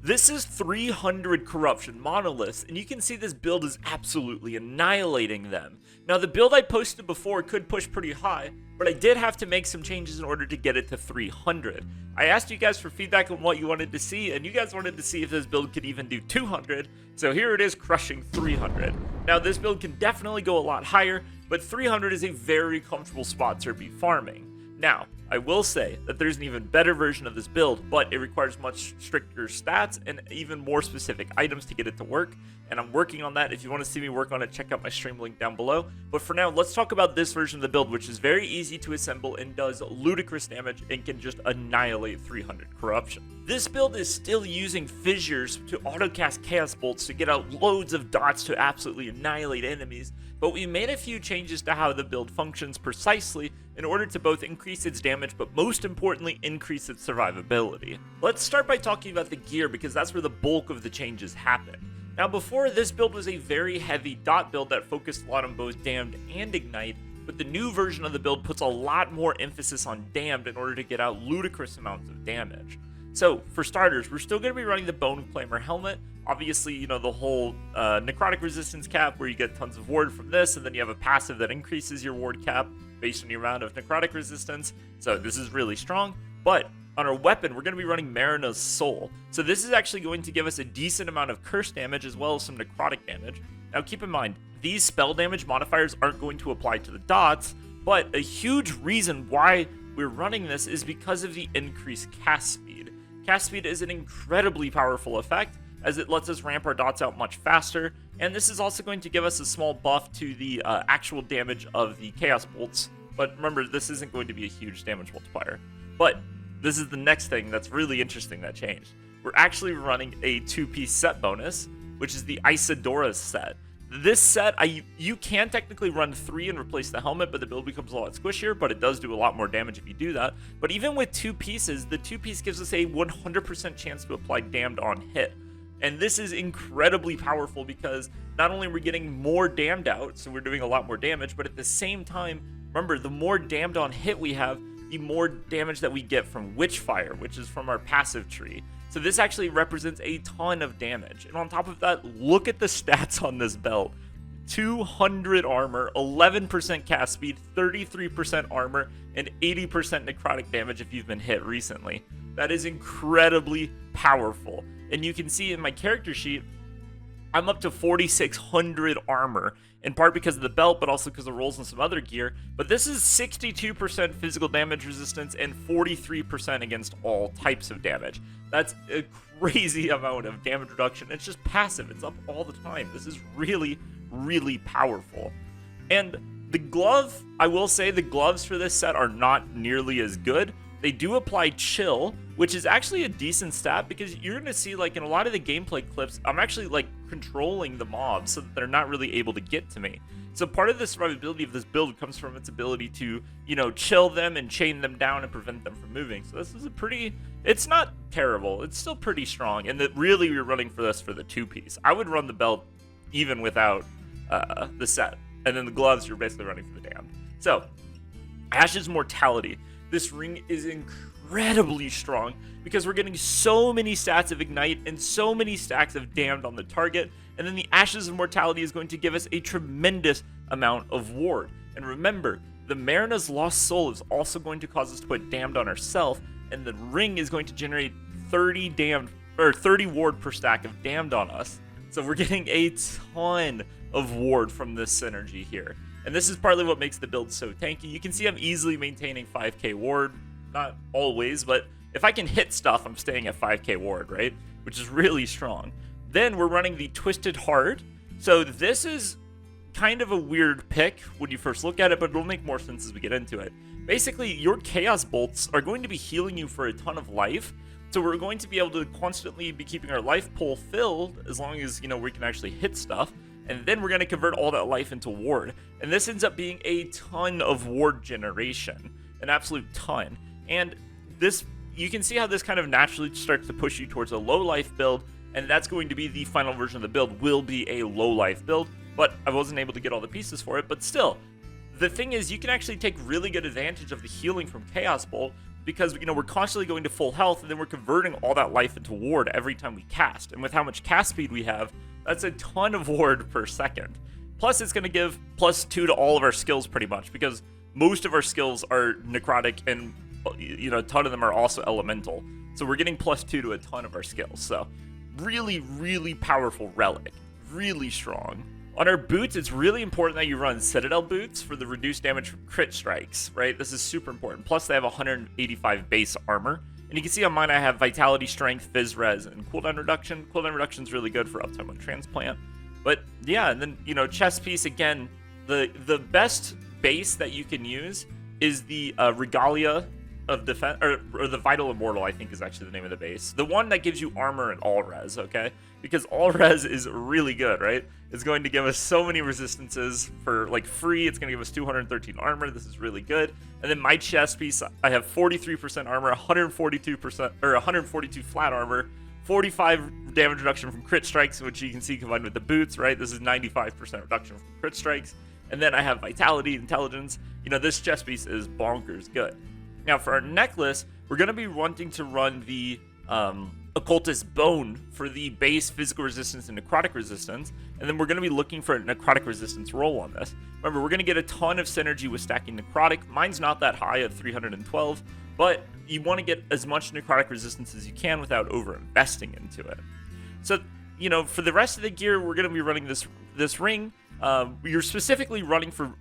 This is 300 corruption monoliths, and you can see this build is absolutely annihilating them. Now, the build I posted before could push pretty high, but I did have to make some changes in order to get it to 300. I asked you guys for feedback on what you wanted to see, and you guys wanted to see if this build could even do 200, so here it is crushing 300. Now, this build can definitely go a lot higher, but 300 is a very comfortable spot to be farming. Now, I will say that there's an even better version of this build, but it requires much stricter stats and even more specific items to get it to work, and I'm working on that. If you want to see me work on it, check out my stream link down below. But for now, let's talk about this version of the build, which is very easy to assemble and does ludicrous damage and can just annihilate 300 corruption. This build is still using fissures to auto-cast chaos bolts to get out loads of dots to absolutely annihilate enemies, but we made a few changes to how the build functions precisely in order to both increase its damage, but most importantly, increase its survivability. Let's start by talking about the gear, because that's where the bulk of the changes happen. Now, before, this build was a very heavy dot build that focused a lot on both Damned and Ignite, but the new version of the build puts a lot more emphasis on Damned in order to get out ludicrous amounts of damage. So, for starters, we're still going to be running the Bone Claimer helmet. Obviously, you know, the whole necrotic resistance cap where you get tons of ward from this, and then you have a passive that increases your ward cap based on your amount of necrotic resistance. So this is really strong. But on our weapon, we're going to be running Marina's Soul. So this is actually going to give us a decent amount of curse damage as well as some necrotic damage. Now keep in mind, these spell damage modifiers aren't going to apply to the dots, but a huge reason why we're running this is because of the increased cast speed. Cast speed is an incredibly powerful effect, as it lets us ramp our dots out much faster, and this is also going to give us a small buff to the actual damage of the Chaos Bolts, but remember, this isn't going to be a huge damage multiplier. But this is the next thing that's really interesting that changed. We're actually running a 2-piece set bonus, which is the Isidora set. This set, you can technically run 3 and replace the helmet, but the build becomes a lot squishier, but it does do a lot more damage if you do that. But even with 2 pieces, the 2-piece gives us a 100% chance to apply Damned on hit. And this is incredibly powerful because not only are we getting more damned out, so we're doing a lot more damage, but at the same time, remember, the more damned on hit we have, the more damage that we get from Witchfire, which is from our passive tree. So this actually represents a ton of damage. And on top of that, look at the stats on this belt. 200 armor, 11% cast speed, 33% armor, and 80% necrotic damage if you've been hit recently. That is incredibly powerful. And you can see in my character sheet, I'm up to 4,600 armor, in part because of the belt, but also because of rolls and some other gear. But this is 62% physical damage resistance and 43% against all types of damage. That's a crazy amount of damage reduction. It's just passive. It's up all the time. This is really, really powerful. And the glove, I will say the gloves for this set are not nearly as good. They do apply chill, which is actually a decent stat because you're going to see, like, in a lot of the gameplay clips, I'm actually, like, controlling the mobs so that they're not really able to get to me. So part of the survivability of this build comes from its ability to, you know, chill them and chain them down and prevent them from moving. So this is a pretty, it's not terrible. It's still pretty strong. And that really we're running for this for the 2-piece. I would run the belt even without the set. And then the gloves, you're basically running for the damned. So, Ash's Mortality. This ring is incredibly strong because we're getting so many stats of Ignite and so many stacks of Damned on the target, and then the Ashes of Mortality is going to give us a tremendous amount of ward. And remember, the Marina's Lost Soul is also going to cause us to put Damned on ourselves, and the ring is going to generate 30 ward per stack of Damned on us. So we're getting a ton of ward from this synergy here. And this is partly what makes the build so tanky. You can see I'm easily maintaining 5k ward. Not always, but if I can hit stuff, I'm staying at 5k ward, right? Which is really strong. Then we're running the Twisted Heart. So this is kind of a weird pick when you first look at it, but it'll make more sense as we get into it. Basically, your Chaos Bolts are going to be healing you for a ton of life. So we're going to be able to constantly be keeping our life pool filled as long as, you know, we can actually hit stuff. And then we're going to convert all that life into ward. And this ends up being a ton of ward generation. An absolute ton. And this, you can see how this kind of naturally starts to push you towards a low life build. And that's going to be the final version of the build, will be a low life build. But I wasn't able to get all the pieces for it. But still, the thing is, you can actually take really good advantage of the healing from Chaos Bolt because, you know, we're constantly going to full health, and then we're converting all that life into ward every time we cast. And with how much cast speed we have, that's a ton of ward per second. Plus, it's going to give +2 to all of our skills pretty much, because most of our skills are necrotic, and, you know, a ton of them are also elemental. So we're getting +2 to a ton of our skills. So really, really powerful relic. Really strong. On our boots, it's really important that you run Citadel boots for the reduced damage from crit strikes, right? This is super important. Plus, they have 185 base armor. And you can see on mine, I have Vitality, Strength, Fizz Res, and Cooldown Reduction. Cooldown Reduction is really good for uptime on Transplant. But yeah, and then, you know, chest piece, again, the best base that you can use is the Regalia of Defense, or the Vital Immortal, I think is actually the name of the base. The one that gives you armor and all res, okay? Because all res is really good, right? It's going to give us so many resistances for like free. It's going to give us 213 armor. This is really good. And then my chest piece, I have 43% armor, 142% or 142 flat armor, 45 damage reduction from crit strikes, which you can see combined with the boots, right? This is 95% reduction from crit strikes. And then I have Vitality, Intelligence. You know, this chest piece is bonkers good. Now, for our necklace, we're going to be wanting to run the Occultist Bone for the base physical resistance and necrotic resistance, and then we're going to be looking for a necrotic resistance roll on this. Remember, we're going to get a ton of synergy with stacking necrotic. Mine's not that high at 312, but you want to get as much necrotic resistance as you can without over-investing into it. So, you know, for the rest of the gear, we're going to be running this ring. You're specifically running for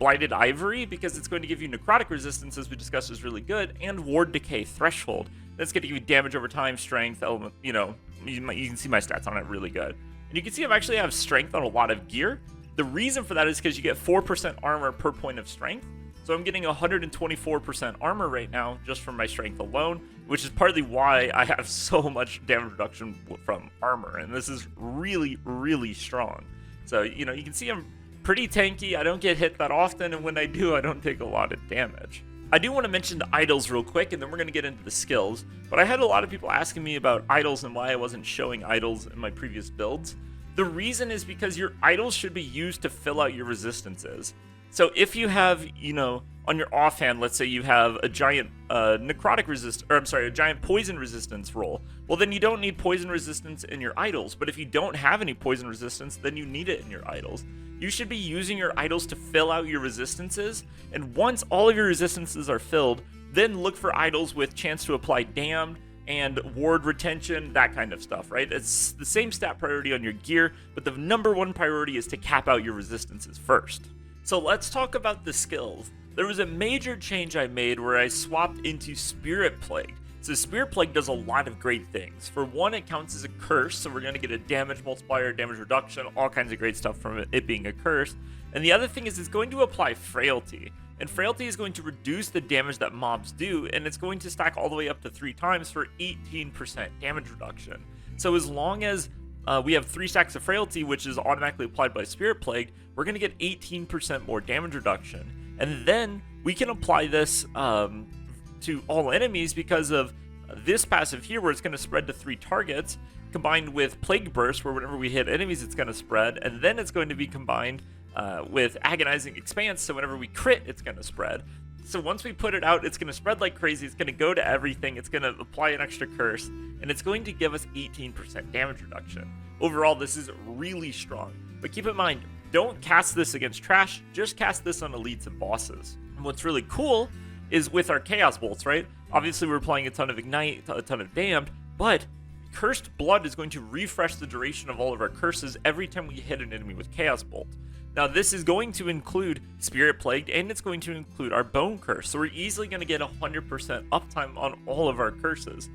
Blighted Ivory because it's going to give you necrotic resistance, as we discussed, is really good, and Ward Decay Threshold. That's going to give you damage over time, strength, element, you know, you can see my stats on it, really good. And you can see I actually have strength on a lot of gear. The reason for that is because you get 4% armor per point of strength. So I'm getting 124% armor right now just from my strength alone, which is partly why I have so much damage reduction from armor. And this is really, really strong. So, you know, you can see I'm pretty tanky. I don't get hit that often, and when I do, I don't take a lot of damage. I do want to mention the idols real quick, and then we're going to get into the skills. But I had a lot of people asking me about idols and why I wasn't showing idols in my previous builds. The reason is because your idols should be used to fill out your resistances. So if you have, you know, on your offhand, let's say you have a giant a giant poison resistance roll. Well, then you don't need poison resistance in your idols. But if you don't have any poison resistance, then you need it in your idols. You should be using your idols to fill out your resistances. And once all of your resistances are filled, then look for idols with chance to apply damned and ward retention, that kind of stuff, right? It's the same stat priority on your gear, but the #1 priority is to cap out your resistances first. So let's talk about the skills. There was a major change I made where I swapped into Spirit Plague. So Spirit Plague does a lot of great things. For one, it counts as a curse, so we're going to get a damage multiplier, damage reduction, all kinds of great stuff from it being a curse. And the other thing is it's going to apply Frailty. And Frailty is going to reduce the damage that mobs do, and it's going to stack all the way up to 3 times for 18% damage reduction. So as long as we have 3 stacks of Frailty, which is automatically applied by Spirit Plague, we're going to get 18% more damage reduction. And then we can apply this to all enemies because of this passive here, where it's going to spread to 3 targets, combined with Plague Burst, where whenever we hit enemies, it's going to spread, and then it's going to be combined with Agonizing Expanse, so whenever we crit, it's going to spread. So once we put it out, it's going to spread like crazy, it's going to go to everything, it's going to apply an extra curse, and it's going to give us 18% damage reduction. Overall, this is really strong. But keep in mind, don't cast this against trash, just cast this on elites and bosses. And what's really cool is with our Chaos Bolts, right? Obviously, we're applying a ton of Ignite, a ton of Damned, but Cursed Blood is going to refresh the duration of all of our curses every time we hit an enemy with Chaos Bolt. Now, this is going to include Spirit Plagued, and it's going to include our Bone Curse, so we're easily going to get 100% uptime on all of our curses.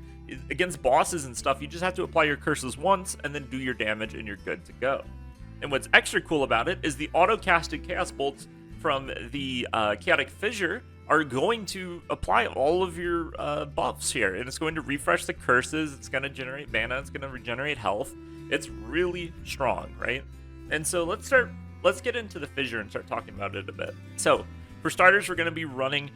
Against bosses and stuff, you just have to apply your curses once, and then do your damage, and you're good to go. And what's extra cool about it is the auto-casted Chaos Bolts from the Chaotic Fissure are going to apply all of your buffs here, and it's going to refresh the curses, it's going to generate mana, it's going to regenerate health. It's really strong, right? And so let's get into the Fissure and start talking about it a bit. So, for starters, we're going to be running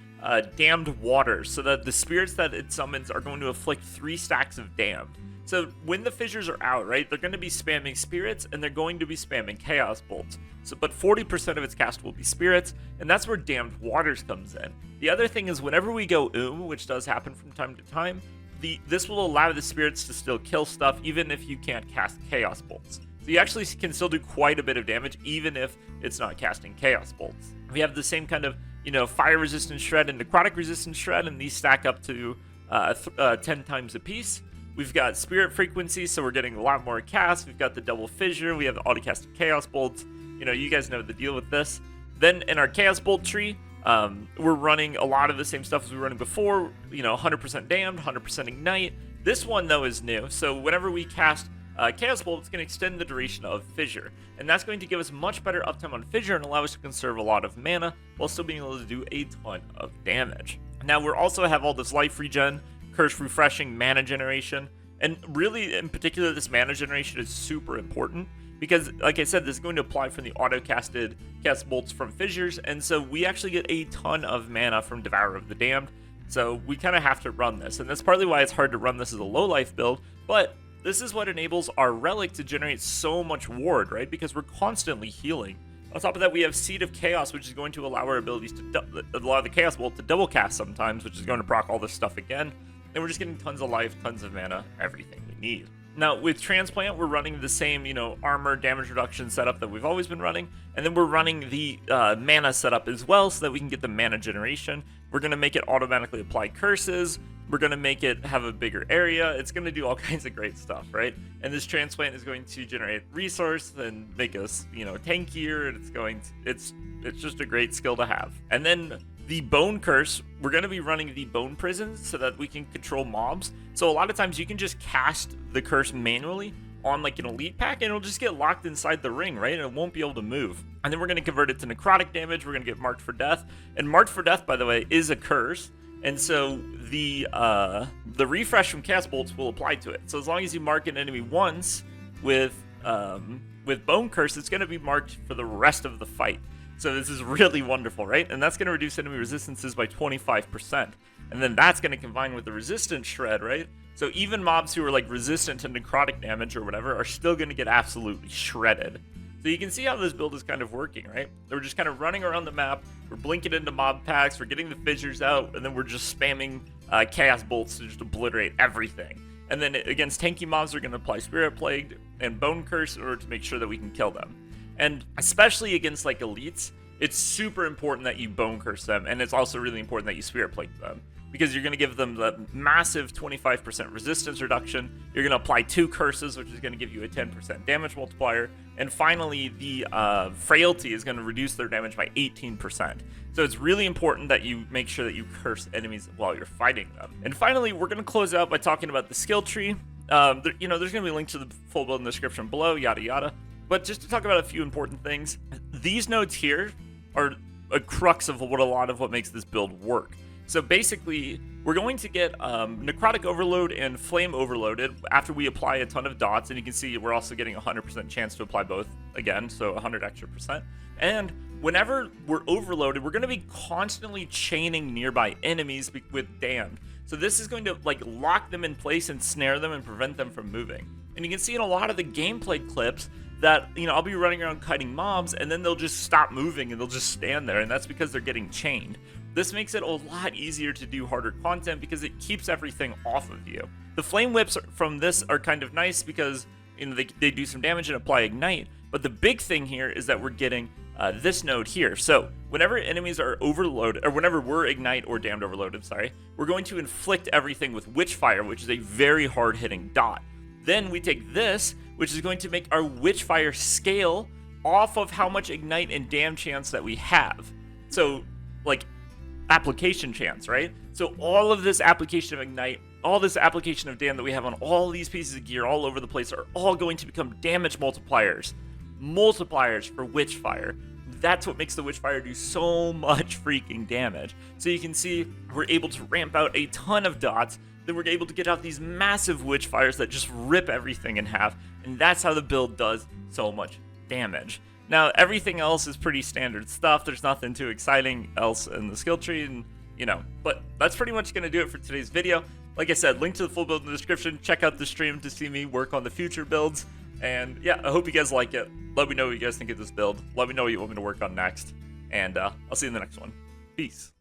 Damned Waters, so that the spirits that it summons are going to afflict 3 stacks of Damned. So when the fissures are out, right, they're going to be spamming spirits and they're going to be spamming chaos bolts. So, but 40% of its cast will be spirits, and that's where damned waters comes in. The other thing is whenever we go which does happen from time to time, this will allow the spirits to still kill stuff even if you can't cast chaos bolts. So you actually can still do quite a bit of damage even if it's not casting chaos bolts. We have the same kind of, fire resistant shred and necrotic resistant shred, and these stack up to 10 times a piece. We've got spirit frequency, so we're getting a lot more cast. We've got the double fissure. We have the auto-casted chaos bolts. You guys know the deal with this. Then in our chaos bolt tree, we're running a lot of the same stuff as we were running before. 100% damned, 100% ignite. This one though is new. So whenever we cast chaos bolt, it's going to extend the duration of fissure, and that's going to give us much better uptime on fissure and allow us to conserve a lot of mana while still being able to do a ton of damage. Now we also have all this life regen, curse refreshing, mana generation, and really in particular this mana generation is super important because, like I said, this is going to apply from the auto-casted cast bolts from fissures, and so we actually get a ton of mana from Devourer of the Damned, so we kind of have to run this, and that's partly why it's hard to run this as a low life build, but this is what enables our relic to generate so much ward, right? Because we're constantly healing. On top of that, we have Seed of Chaos, which is going to allow our abilities to allow the Chaos Bolt to double cast sometimes, which is going to proc all this stuff again. And we're just getting tons of life, tons of mana, everything we need. Now, with Transplant, we're running the same, armor damage reduction setup that we've always been running. And then we're running the mana setup as well so that we can get the mana generation. We're going to make it automatically apply curses. We're going to make it have a bigger area. It's going to do all kinds of great stuff, right? And this Transplant is going to generate resource and make us, tankier. And it's just a great skill to have. And then the Bone Curse, we're going to be running the Bone Prisons so that we can control mobs. So a lot of times you can just cast the curse manually on like an elite pack and it'll just get locked inside the ring, right? And it won't be able to move. And then we're going to convert it to necrotic damage. We're going to get Marked for Death. And Marked for Death, by the way, is a curse. And so the refresh from cast bolts will apply to it. So as long as you mark an enemy once with Bone Curse, it's going to be marked for the rest of the fight. So this is really wonderful, right? And that's going to reduce enemy resistances by 25%. And then that's going to combine with the resistance shred, right? So even mobs who are like resistant to necrotic damage or whatever are still going to get absolutely shredded. So you can see how this build is kind of working, right? We're just kind of running around the map, we're blinking into mob packs, we're getting the fissures out, and then we're just spamming chaos bolts to just obliterate everything. And then against tanky mobs, we're going to apply Spirit Plague and Bone Curse in order to make sure that we can kill them. And especially against like elites, it's super important that you Bone Curse them, and it's also really important that you Spirit Plague them, because you're going to give them the massive 25% resistance reduction. You're going to apply 2 curses, which is going to give you a 10% damage multiplier. And finally, the frailty is going to reduce their damage by 18%. So it's really important that you make sure that you curse enemies while you're fighting them. And finally, we're going to close out by talking about the skill tree. There's going to be links to the full build in the description below, yada yada. But just to talk about a few important things, these nodes here are a crux of what makes this build work. So basically, we're going to get Necrotic Overload and Flame Overloaded after we apply a ton of dots, and you can see we're also getting a 100% chance to apply both again, so 100 extra percent. And whenever we're overloaded, we're going to be constantly chaining nearby enemies with Damned. So this is going to like lock them in place and snare them and prevent them from moving. And you can see in a lot of the gameplay clips that, I'll be running around kiting mobs and then they'll just stop moving and they'll just stand there, and that's because they're getting chained. This makes it a lot easier to do harder content because it keeps everything off of you. The flame whips from this are kind of nice because they do some damage and apply ignite, but the big thing here is that we're getting this node here. So whenever enemies are overloaded, or whenever we're ignite or damned overloaded, we're going to inflict everything with Witchfire, which is a very hard hitting dot. Then we take this, which is going to make our Witchfire scale off of how much ignite and damn chance that we have. So like application chance, right? So all of this application of ignite, all this application of damn that we have on all these pieces of gear all over the place are all going to become damage multipliers for Witchfire. That's what makes the Witchfire do so much freaking damage. So you can see we're able to ramp out a ton of dots, then we're able to get out these massive Witchfires that just rip everything in half, and that's how the build does so much damage. Now, everything else is pretty standard stuff. There's nothing too exciting else in the skill tree, and you know. But that's pretty much going to do it for today's video. Like I said, link to the full build in the description. Check out the stream to see me work on the future builds. And yeah, I hope you guys like it. Let me know what you guys think of this build. Let me know what you want me to work on next. And I'll see you in the next one. Peace.